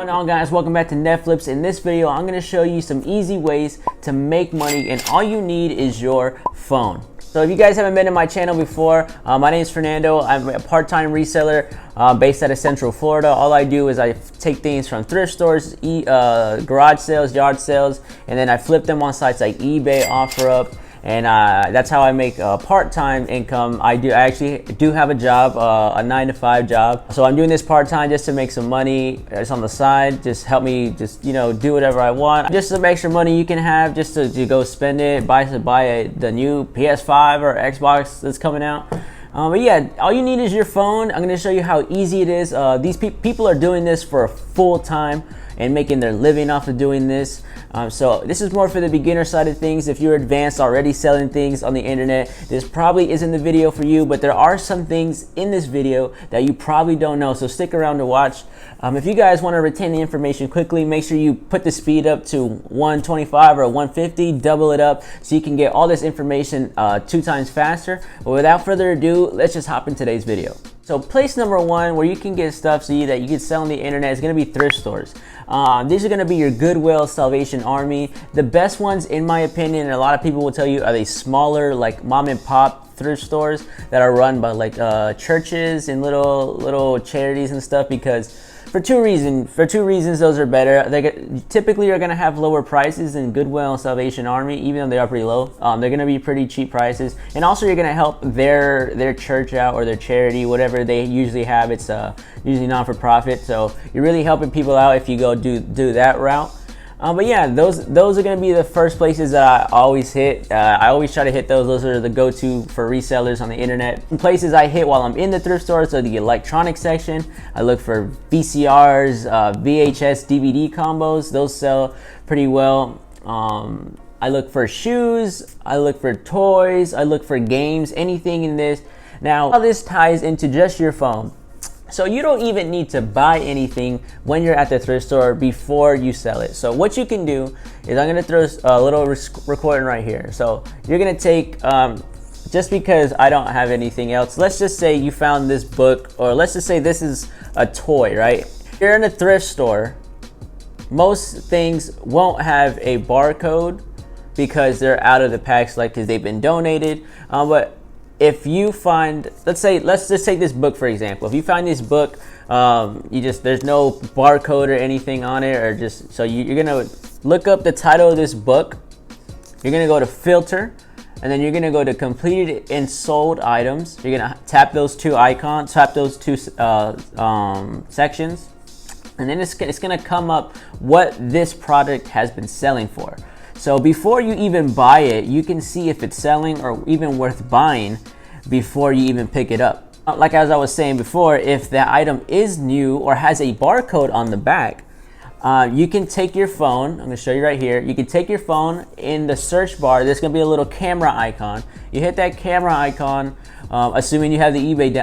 going on, guys? Welcome back to NetFlips. In this video, I'm going to show you some easy ways to make money, and all you need is your phone. So if you guys haven't been to my channel before, my name is Fernando. I'm a part-time reseller based out of Central Florida. All I do is I take things from thrift stores, garage sales, yard sales, and then I flip them on sites like eBay, OfferUp. And that's how I make part-time income. I actually do have a job, a 9-to-5 job. So I'm doing this part-time just to make some money. It's on the side, just help me just, do whatever I want. Just some extra money you can have just to go spend it, buy the new PS5 or Xbox that's coming out. But yeah, all you need is your phone. I'm gonna show you how easy it is. These people are doing this for full time and making their living off of doing this. So this is more for the beginner side of things. If you're advanced already selling things on the internet, this probably isn't the video for you, but there are some things in this video that you probably don't know. So stick around to watch. If you guys want to retain the information quickly, make sure you put the speed up to 125 or 150, double it up so you can get all this information 2 times faster. But without further ado, let's just hop in today's video. So place number 1 where you can get stuff that you can sell on the internet is going to be thrift stores. These are going to be your Goodwill, Salvation Army. The best ones, in my opinion, and a lot of people will tell you, are these smaller, like mom and pop thrift stores that are run by like churches and little charities and stuff, because for two reasons those are better. They typically are going to have lower prices than Goodwill and Salvation Army, even though they are pretty low. They're going to be pretty cheap prices, and also you're going to help their church out or their charity, whatever they usually have. It's usually non-for-profit, so you're really helping people out if you go do that route. But yeah, those are going to be the first places that I always hit. I always try to hit those. Those are the go-to for resellers on the internet. Places I hit while I'm in the thrift store, so the electronics section. I look for VCRs, VHS, DVD combos. Those sell pretty well. I look for shoes. I look for toys. I look for games, anything in this. Now, how this ties into just your phone. So you don't even need to buy anything when you're at the thrift store before you sell it. So what you can do is, I'm gonna throw a little recording right here. So you're gonna take, just because I don't have anything else, let's just say you found this book, or let's just say this is a toy, right? You're in a thrift store. Most things won't have a barcode because they're out of the packs, like because they've been donated. But if you find, let's just take this book for example. If you find this book, there's no barcode or anything on it, or just, so you're gonna look up the title of this book. You're gonna go to filter, and then you're gonna go to completed and sold items. You're gonna tap those 2 icons, tap those 2 sections, and then it's gonna come up what this product has been selling for. So before you even buy it, you can see if it's selling or even worth buying before you even pick it up. Like as I was saying before, if the item is new or has a barcode on the back, you can take your phone. I'm gonna show you right here. You can take your phone, in the search bar, there's gonna be a little camera icon. You hit that camera icon, assuming you have the eBay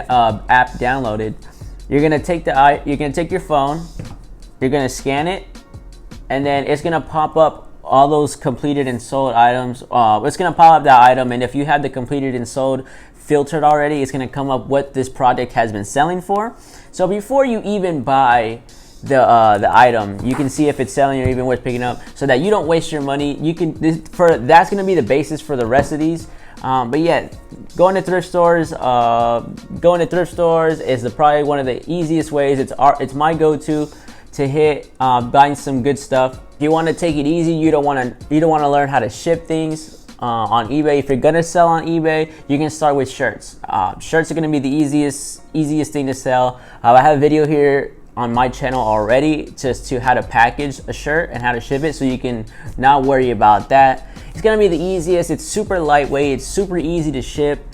app downloaded. You're gonna take your phone, you're gonna scan it, and then it's gonna pop up all those completed and sold items. It's gonna pop up that item, and if you have the completed and sold filtered already, it's gonna come up what this product has been selling for. So before you even buy the item, you can see if it's selling or even worth picking up, so that you don't waste your money. That's gonna be the basis for the rest of these. But yeah, going to thrift stores is probably one of the easiest ways. It's my go-to to hit buying some good stuff. If you want to take it easy, you don't want to learn how to ship things on eBay. If you're gonna sell on eBay, you can start with shirts. Shirts are gonna be the easiest thing to sell. I have a video here on my channel already just to how to package a shirt and how to ship it, so you can not worry about that. It's gonna be the easiest. It's super lightweight. It's super easy to ship.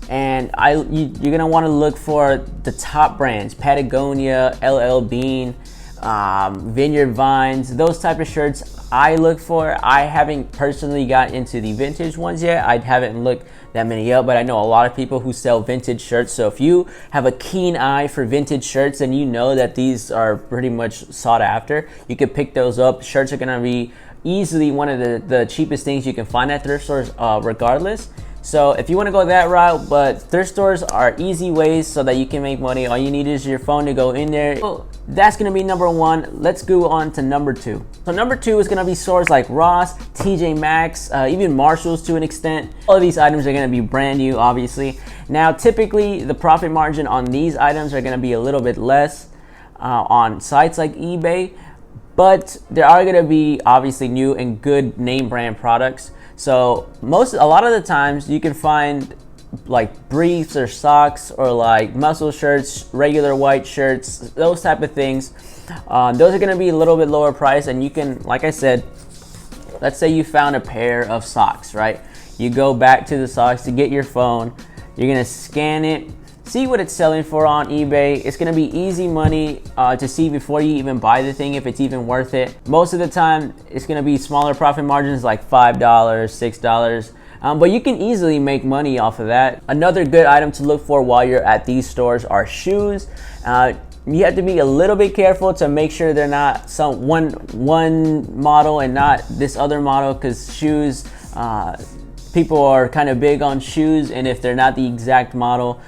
And you're gonna want to look for the top brands: Patagonia, LL Bean, Vineyard Vines, those type of shirts I look for. I haven't personally got into the vintage ones yet. I haven't looked that many up, but I know a lot of people who sell vintage shirts. So if you have a keen eye for vintage shirts, and you know that these are pretty much sought after, you can pick those up. Shirts are gonna be easily one of the cheapest things you can find at thrift stores, regardless. So if you want to go that route, but thrift stores are easy ways so that you can make money. All you need is your phone to go in there. So that's going to be number one. Let's go on to number two. So number two is going to be stores like Ross, TJMAXX, even Marshalls to an extent. All of these items are going to be brand new, obviously. Now, typically the profit margin on these items are going to be a little bit less on sites like eBay, but there are going to be obviously new and good name brand products. So a lot of the times you can find like briefs or socks or like muscle shirts, regular white shirts, those type of things. Those are going to be a little bit lower price, and you can, like I said, let's say you found a pair of socks, right? You go back to the socks to get your phone. You're going to scan it, see what it's selling for on eBay. It's going to be easy money to see before you even buy the thing, if it's even worth it. Most of the time, it's going to be smaller profit margins like $5, $6. But you can easily make money off of that. Another good item to look for while you're at these stores are shoes. You have to be a little bit careful to make sure they're not one model and not this other model, because shoes, people are kind of big on shoes, and if they're not the exact model,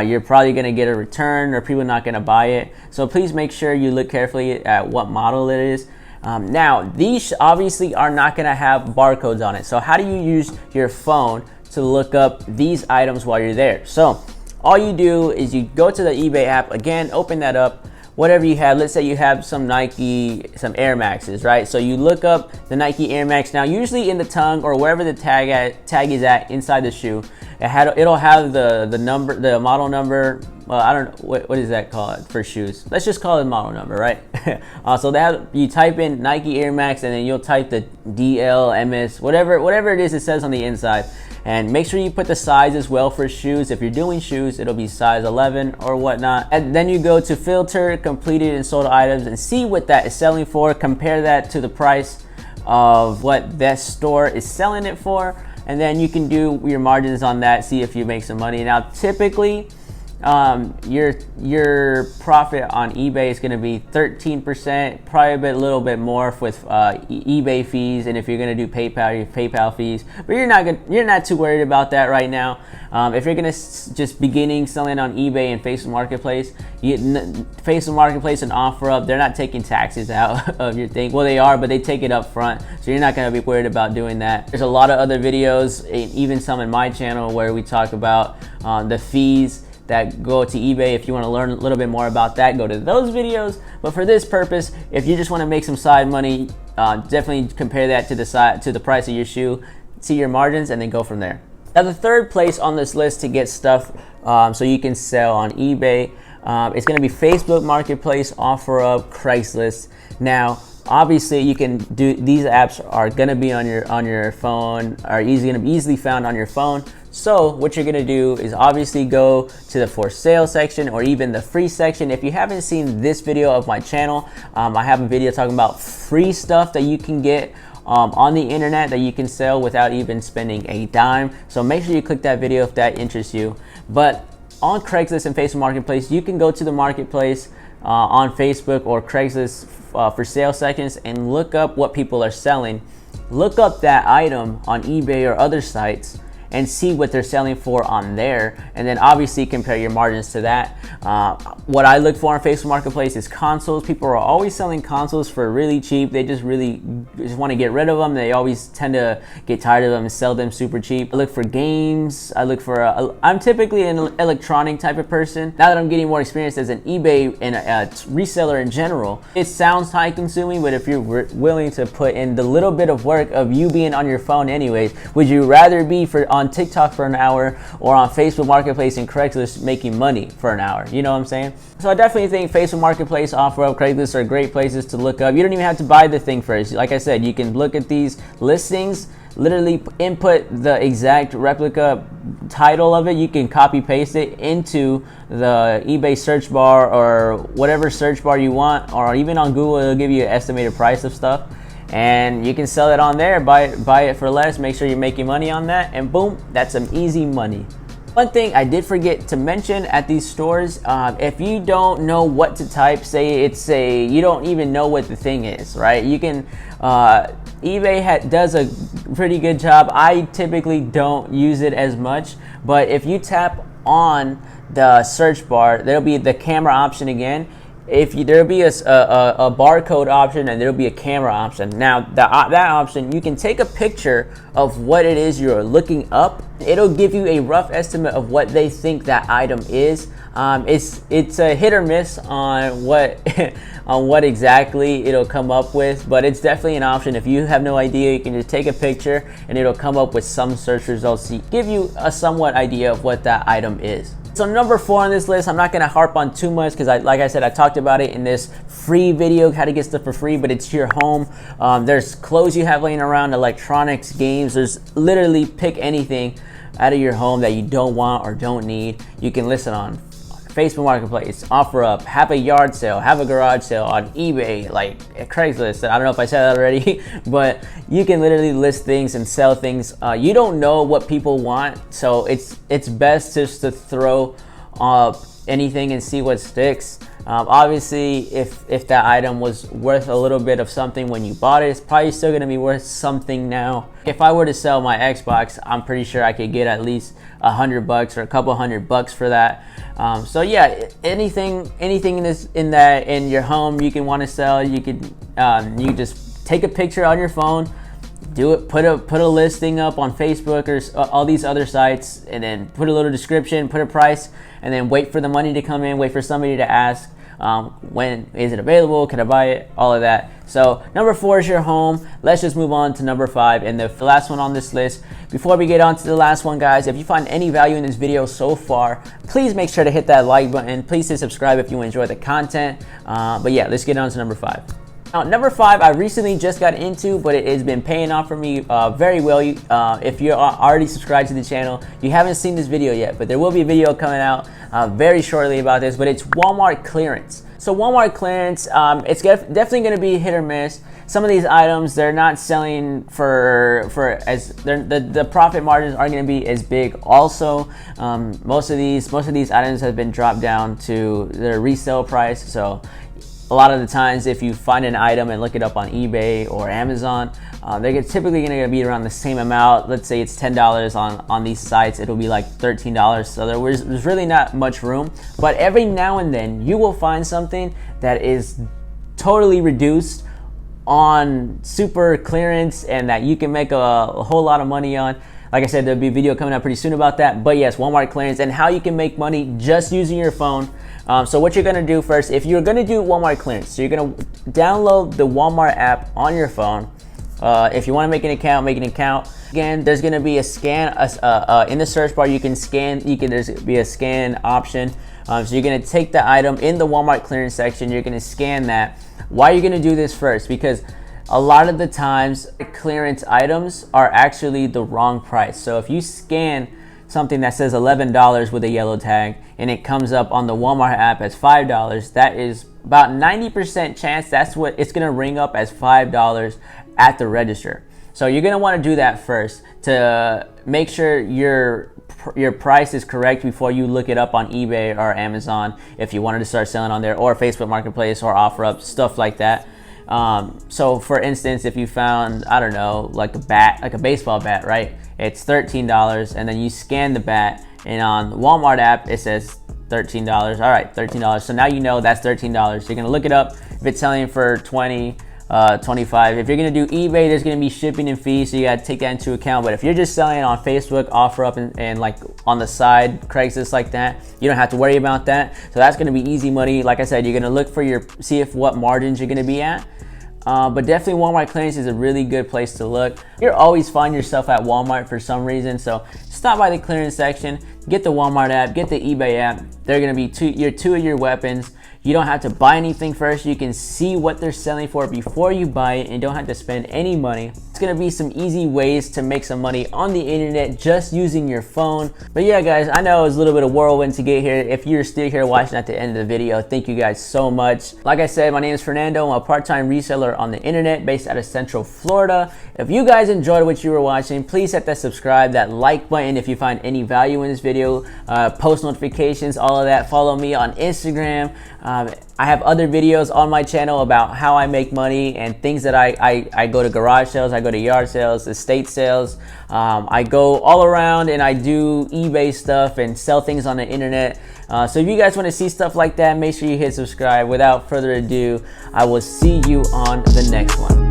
you're probably going to get a return or people are not going to buy it. So please make sure you look carefully at what model it is. Now, these obviously are not going to have barcodes on it. So how do you use your phone to look up these items while you're there? So all you do is you go to the eBay app, again, open that up, whatever you have. Let's say you have some Nike, some Air Maxes, right? So you look up the Nike Air Max. Now, usually in the tongue or wherever the tag is at inside the shoe, it'll have the number, the model number. Well, I don't know, what is that called for shoes? Let's just call it model number, right? So you type in Nike Air Max, and then you'll type the DL, MS, whatever it is it says on the inside. And make sure you put the size as well for shoes. If you're doing shoes, it'll be size 11 or whatnot. And then you go to filter completed and sold items and see what that is selling for. Compare that to the price of what that store is selling it for. And then you can do your margins on that, see if you make some money. Now, typically, your profit on eBay is going to be 13%, probably a little bit more with eBay fees, and if you're going to do PayPal, your PayPal fees. But you're not too worried about that right now. If you're going to just beginning selling on eBay and Facebook Marketplace, Facebook Marketplace and OfferUp, they're not taking taxes out of your thing. Well, they are, but they take it up front, so you're not going to be worried about doing that. There's a lot of other videos, even some in my channel, where we talk about the fees that go to eBay. If you want to learn a little bit more about that, go to those videos. But for this purpose, if you just want to make some side money, definitely compare that to the price of your shoe, see your margins, and then go from there. Now, the third place on this list to get stuff so you can sell on eBay, it's going to be Facebook Marketplace, OfferUp, Craigslist. Now, obviously, you can do, these apps are going to be on your phone, are going to be easily found on your phone. So what you're going to do is obviously go to the for sale section or even the free section. If you haven't seen this video of my channel, I have a video talking about free stuff that you can get on the internet that you can sell without even spending a dime. So make sure you click that video if that interests you. But on Craigslist and Facebook Marketplace, you can go to the marketplace on Facebook or Craigslist for sale sections and look up what people are selling. Look up that item on eBay or other sites and see what they're selling for on there, and then obviously compare your margins to that. What I look for on Facebook Marketplace is consoles. People are always selling consoles for really cheap. They just want to get rid of them. They always tend to get tired of them and sell them super cheap. I look for games. I look for I'm typically an electronic type of person. Now that I'm getting more experience as an eBay and a reseller in general, it sounds time consuming, but if you're willing to put in the little bit of work of you being on your phone anyways, would you rather be on TikTok for an hour or on Facebook Marketplace and Craigslist making money for an hour? You know what I'm saying? So I definitely think Facebook Marketplace, OfferUp, Craigslist are great places to look up. You don't even have to buy the thing first. Like I said, you can look at these listings, literally input the exact replica title of it. You can copy paste it into the eBay search bar or whatever search bar you want, or even on Google, it'll give you an estimated price of stuff. And you can sell it on there, buy it for less, make sure you're making money on that, and boom, that's some easy money. One thing I did forget to mention at these stores, if you don't know what to type, say you don't even know what the thing is, right? You can, eBay does a pretty good job. I typically don't use it as much, but if you tap on the search bar, there'll be the camera option again. There'll be a barcode option, and there'll be a camera option. Now that option, you can take a picture of what it is you're looking up. It'll give you a rough estimate of what they think that item is. It's a hit or miss on what on what exactly it'll come up with, but it's definitely an option. If you have no idea, you can just take a picture and it'll come up with some search results to give you a somewhat idea of what that item is. So number 4 on this list, I'm not going to harp on too much because like I said, I talked about it in this free video, how to get stuff for free, but it's your home. There's clothes you have laying around, electronics, games. There's literally pick anything out of your home that you don't want or don't need. You can list it on Facebook Marketplace, OfferUp, have a yard sale, have a garage sale on eBay, like Craigslist. I don't know if I said that already, but you can literally list things and sell things. You don't know what people want, so it's best just to throw anything and see what sticks. Obviously, if that item was worth a little bit of something when you bought it, it's probably still going to be worth something now. If I were to sell my Xbox, I'm pretty sure I could get at least $100 or a couple $100 for that. So yeah, anything in your home you can want to sell, you just take a picture on your phone, do it, put a listing up on Facebook or all these other sites, and then put a little description, put a price, and then wait for the money to come in, wait for somebody to ask, when is it available, can I buy it, all of that. So number 4 is your home. Let's just move on to number 5 and the last one on this list. Before we get on to the last one, guys, if you find any value in this video so far, please make sure to hit that like button. Please hit subscribe if you enjoy the content. But yeah, let's get on to number 5. Now, number 5, I recently just got into, but it has been paying off for me very well. If you're already subscribed to the channel, you haven't seen this video yet, but there will be a video coming out very shortly about this, but it's Walmart clearance. So Walmart clearance, it's definitely going to be hit or miss. Some of these items, they're not selling the profit margins aren't going to be as big. Also, most of these items have been dropped down to their resale price. So a lot of the times, if you find an item and look it up on eBay or Amazon, they're typically going to be around the same amount. Let's say it's $10 on these sites, it'll be like $13. So there's really not much room. But every now and then, you will find something that is totally reduced on super clearance and that you can make a whole lot of money on. Like I said, there'll be a video coming out pretty soon about that. But yes, Walmart clearance and how you can make money just using your phone. So what you're gonna do first, if you're gonna do Walmart clearance, so you're gonna download the Walmart app on your phone. If you wanna make an account, make an account. Again, there's gonna be a scan, in the search bar you can scan, there's be a scan option. So you're gonna take the item in the Walmart clearance section, you're gonna scan that. Why are you gonna do this first? Because a lot of the times, clearance items are actually the wrong price. So if you scan something that says $11 with a yellow tag and it comes up on the Walmart app as $5, that is about 90% chance that's what it's gonna ring up as $5 at the register. So you're gonna wanna do that first to make sure your price is correct before you look it up on eBay or Amazon if you wanted to start selling on there, or Facebook Marketplace or OfferUp, stuff like that. So for instance, if you found, I don't know, like a bat, like a baseball bat, right? It's $13 and then you scan the bat and on the Walmart app, it says $13. All right, $13. So now you know that's $13. You're gonna look it up. If it's selling for 20, 25. If you're gonna do eBay, there's gonna be shipping and fees, so you gotta take that into account. But if you're just selling it on Facebook, OfferUp, and like on the side, Craigslist like that, you don't have to worry about that. So that's gonna be easy money. Like I said, you're gonna look for see what margins you're gonna be at. But definitely Walmart clearance is a really good place to look. You'll always find yourself at Walmart for some reason, so stop by the clearance section, get the Walmart app, get the eBay app. They're gonna be two of your weapons. You don't have to buy anything first. You can see what they're selling for before you buy it and don't have to spend any money. It's gonna be some easy ways to make some money on the internet just using your phone. But yeah, guys, I know it was a little bit of whirlwind to get here. If you're still here watching at the end of the video, thank you guys so much. Like I said, my name is Fernando. I'm a part-time reseller on the internet based out of Central Florida. If you guys enjoyed what you were watching, please hit that subscribe, that like button if you find any value in this video, post notifications, all of that. Follow me on Instagram. I have other videos on my channel about how I make money and things that I go to garage sales, I go to yard sales, estate sales. I go all around and I do eBay stuff and sell things on the internet. So if you guys want to see stuff like that, make sure you hit subscribe. Without further ado, I will see you on the next one.